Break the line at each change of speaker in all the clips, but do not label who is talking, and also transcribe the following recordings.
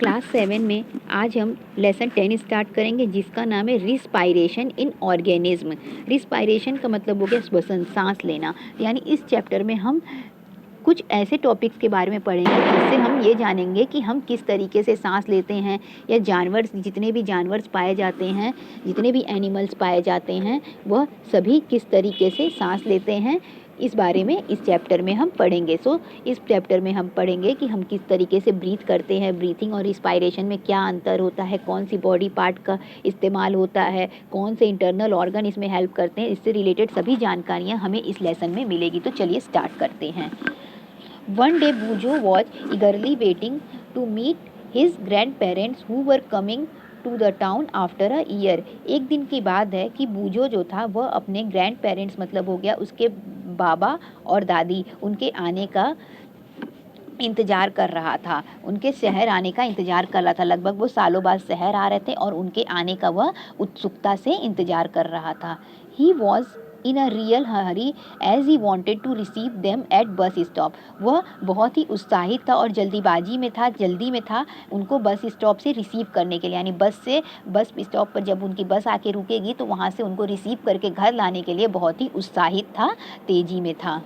Class 7 में आज हम लेसन 10 स्टार्ट करेंगे जिसका नाम है रिस्पायरेशन इन ऑर्गेनिज्म। रिस्पायरेशन का मतलब हो गया श्वसन, सांस लेना। यानी इस चैप्टर में हम कुछ ऐसे टॉपिक्स के बारे में पढ़ेंगे जिससे हम ये जानेंगे कि हम किस तरीके से सांस लेते हैं, या जानवर, जितने भी जानवर पाए जाते हैं, जितने भी एनिमल्स पाए जाते हैं, वह सभी किस तरीके से सांस लेते हैं, इस बारे में इस चैप्टर में हम पढ़ेंगे। इस चैप्टर में हम पढ़ेंगे कि हम किस तरीके से ब्रीथ करते हैं, ब्रीथिंग और रिस्पायरेशन में क्या अंतर होता है, कौन सी बॉडी पार्ट का इस्तेमाल होता है, कौन से इंटरनल ऑर्गन इसमें हेल्प करते हैं। इससे रिलेटेड सभी जानकारियाँ हमें इस लेसन में मिलेगी। तो चलिए स्टार्ट करते हैं। One day Bujo was eagerly waiting to meet his grandparents who were coming to the town after a year। एक दिन की बात है कि बूजो जो था वह अपने ग्रैंड पेरेंट्स, मतलब हो गया उसके बाबा और दादी, उनके आने का इंतज़ार कर रहा था, उनके शहर आने का इंतज़ार कर रहा था। लगभग वो सालों बाद शहर आ रहे थे और उनके आने का वह उत्सुकता से इंतज़ार कर रहा था। He was in a real hurry as he wanted to receive them at bus stop. वह बहुत ही उत्साहित था और जल्दी में था उनको बस स्टॉप से रिसीव करने के लिए। यानी बस स्टॉप पर जब उनकी बस आके रुकेगी तो वहाँ से उनको रिसीव करके घर लाने के लिए बहुत ही उत्साहित था, तेज़ी में था।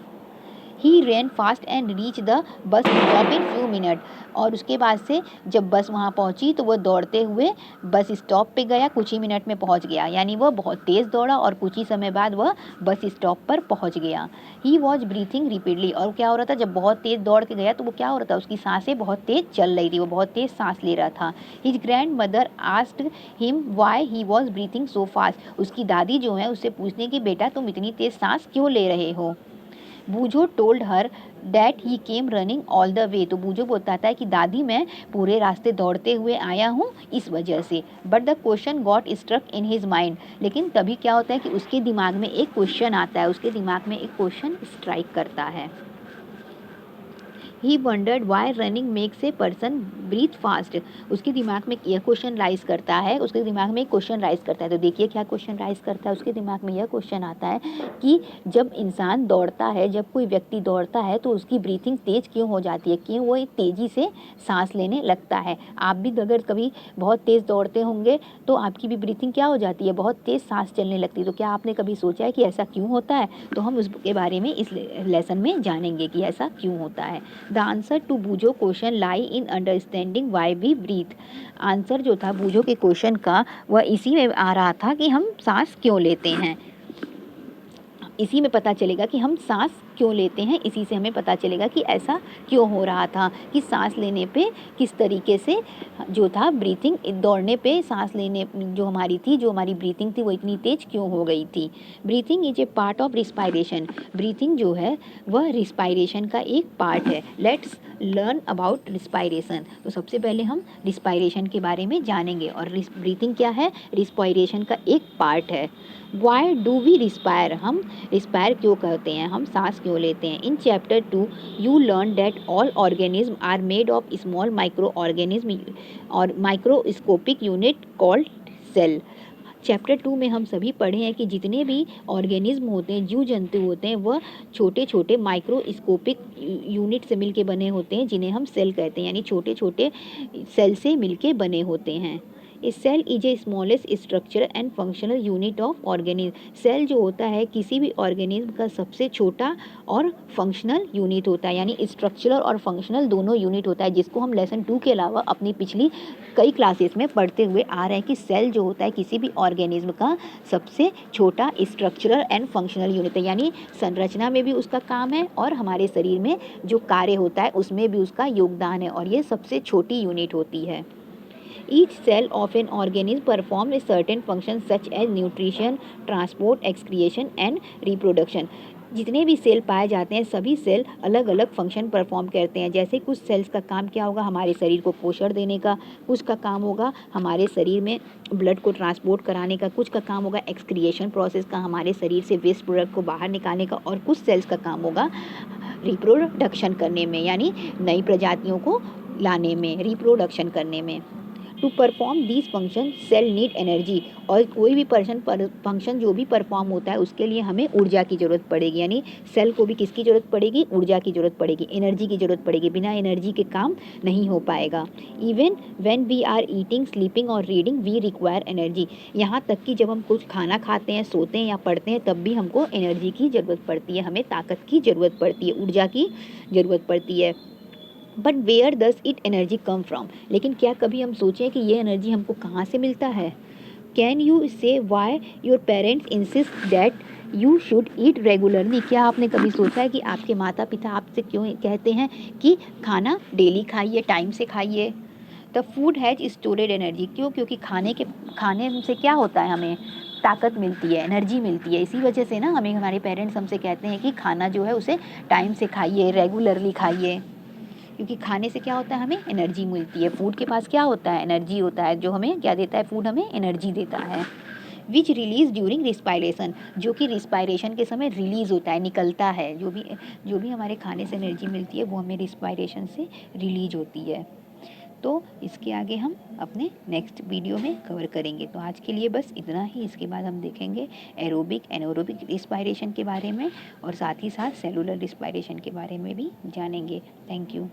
He ran fast and reached the bus stop in few minutes। और उसके बाद से जब बस वहाँ पहुँची तो वह दौड़ते हुए बस स्टॉप पे गया, कुछ ही मिनट में पहुँच गया। यानी वह बहुत तेज़ दौड़ा और कुछ ही समय बाद वह बस स्टॉप पर पहुँच गया। He was breathing rapidly। और क्या हो रहा था, जब बहुत तेज़ दौड़ के गया तो वो क्या हो रहा था, उसकी सांसें बहुत तेज़ चल रही थी, वो बहुत तेज़ सांस ले रहा था। His grandmother asked him why he was breathing so fast। उसकी दादी जो है उससे पूछने की, बेटा तुम इतनी तेज़ सांस क्यों ले रहे हो। Boojho told her that he came running all the way. तो बूझो बताता है कि दादी, मैं पूरे रास्ते दौड़ते हुए आया हूँ इस वजह से। But the question got struck in his mind. लेकिन तभी क्या होता है कि उसके दिमाग में एक क्वेश्चन आता है, उसके दिमाग में एक क्वेश्चन स्ट्राइक करता है। He wondered why running makes a person breathe fast। उसके दिमाग में यह क्वेश्चन राइज करता है, उसके दिमाग में एक क्वेश्चन राइज करता है। तो देखिए क्या क्वेश्चन राइज करता है, उसके दिमाग में यह क्वेश्चन आता है कि जब इंसान दौड़ता है, जब कोई व्यक्ति दौड़ता है तो उसकी ब्रीथिंग तेज़ क्यों हो जाती है, क्यों वो तेज़ी से सांस लेने लगता है। आप भी अगर कभी बहुत तेज़ दौड़ते होंगे तो आपकी भी ब्रीथिंग क्या हो जाती है, बहुत तेज़ सांस चलने लगती है। तो क्या आपने कभी सोचा है कि ऐसा क्यों होता है? तो हम उसके बारे में इस लेसन में जानेंगे कि ऐसा क्यों होता है। The answer to Boojho question lie in understanding why we breathe. Answer जो था बूझो के क्वेश्चन का वह इसी में आ रहा था कि हम सांस क्यों लेते हैं। इसी में पता चलेगा कि हम सांस क्यों लेते हैं, इसी से हमें पता चलेगा कि ऐसा क्यों हो रहा था, कि सांस लेने पे किस तरीके से जो था ब्रीथिंग, दौड़ने पे सांस लेने जो हमारी ब्रीथिंग थी वो इतनी तेज क्यों हो गई थी। Breathing is a part of respiration. Breathing जो है वह रिस्पायरेशन का एक पार्ट है। Let's learn about respiration. तो सबसे पहले हम रिस्पायरेशन के बारे में जानेंगे। और ब्रीथिंग क्या है, रिस्पायरेशन का एक पार्ट है। वाई डू वी रिस्पायर, हम रिस्पायर क्यों करते हैं, हम सांस क्यों लेते हैं। In chapter 2 you learn that all organism are made of small micro organism और microscopic unit called cell. Chapter 2 में हम सभी पढ़े हैं कि जितने भी ऑर्गेनिज्म होते हैं, जीव जंतु होते हैं, वह छोटे छोटे माइक्रोस्कोपिक यूनिट से मिलके बने होते हैं, जिन्हें हम सेल कहते हैं। यानी छोटे छोटे सेल से मिलके बने होते हैं। A cell is a smallest structure and functional unit of organism. Cell जो होता है किसी भी ऑर्गेनिज्म का सबसे छोटा और फंक्शनल यूनिट होता है। यानी स्ट्रक्चरल और फंक्शनल दोनों यूनिट होता है, जिसको हम लेसन 2 के अलावा अपनी पिछली कई क्लासेस में पढ़ते हुए आ रहे हैं कि सेल जो होता है किसी भी ऑर्गेनिज्म का सबसे छोटा स्ट्रक्चरल एंड फंक्शनल यूनिट है। यानी संरचना में भी उसका काम है और हमारे शरीर में जो कार्य होता है उसमें भी उसका योगदान है, और ये सबसे छोटी यूनिट होती है। Each cell of an organism performs a certain function such as nutrition, transport, excretion and reproduction। जितने भी सेल पाए जाते हैं सभी सेल अलग अलग फंक्शन परफॉर्म करते हैं। जैसे कुछ सेल्स का काम क्या होगा, हमारे शरीर को पोषण देने का, कुछ का काम होगा हमारे शरीर में ब्लड को ट्रांसपोर्ट कराने का, कुछ का काम होगा एक्सक्रिएशन प्रोसेस का, हमारे शरीर से वेस्ट प्रोडक्ट को बाहर निकालने का, और कुछ सेल्स का काम होगा रिप्रोडक्शन करने में, यानी नई प्रजातियों को लाने में, रिप्रोडक्शन करने में। To perform this function cell need energy, और कोई भी फंक्शन जो भी परफॉर्म होता है उसके लिए हमें ऊर्जा की ज़रूरत पड़ेगी, यानी सेल को भी किसकी ज़रूरत पड़ेगी, ऊर्जा की ज़रूरत पड़ेगी, एनर्जी की ज़रूरत पड़ेगी, बिना एनर्जी के काम नहीं हो पाएगा। Even when we are eating, sleeping और रीडिंग वी रिक्वायर एनर्जी, यहाँ तक कि जब हम कुछ खाना खाते हैं, सोते हैं या पढ़ते हैं तब भी हमको एनर्जी की ज़रूरत पड़ती है, हमें ताकत की ज़रूरत पड़ती है, ऊर्जा की ज़रूरत पड़ती है। But where does it energy come from, लेकिन क्या कभी हम सोचें कि ये एनर्जी हमको कहाँ से मिलता है? कैन यू से why your parents insist that you should eat regularly, क्या आपने कभी सोचा है कि आपके माता पिता आपसे क्यों कहते हैं कि खाना डेली खाइए, टाइम से खाइए? The food has storeyed energy, क्यों? क्योंकि खाने से क्या होता है, हमें ताकत मिलती है, एनर्जी मिलती है, इसी वजह से ना हमें हमारे पेरेंट्स हमसे कहते हैं कि खाना जो है उसे टाइम से खाइए, रेगुलरली खाइए, क्योंकि खाने से क्या होता है, हमें एनर्जी मिलती है। फूड के पास क्या होता है, एनर्जी होता है, जो हमें क्या देता है, फूड हमें एनर्जी देता है। विच रिलीज ड्यूरिंग रिस्पायरेशन, जो कि रिस्पायरेशन के समय रिलीज होता है, निकलता है, जो भी हमारे खाने से एनर्जी मिलती है वो हमें रिस्पायरेशन से रिलीज होती है। तो इसके आगे हम अपने नेक्स्ट वीडियो में कवर करेंगे। तो आज के लिए बस इतना ही, इसके बाद हम देखेंगे एरोबिक एनारोबिक रिस्पायरेशन के बारे में, और साथ ही साथ सेलुलर रिस्पायरेशन के बारे में भी जानेंगे। Thank you.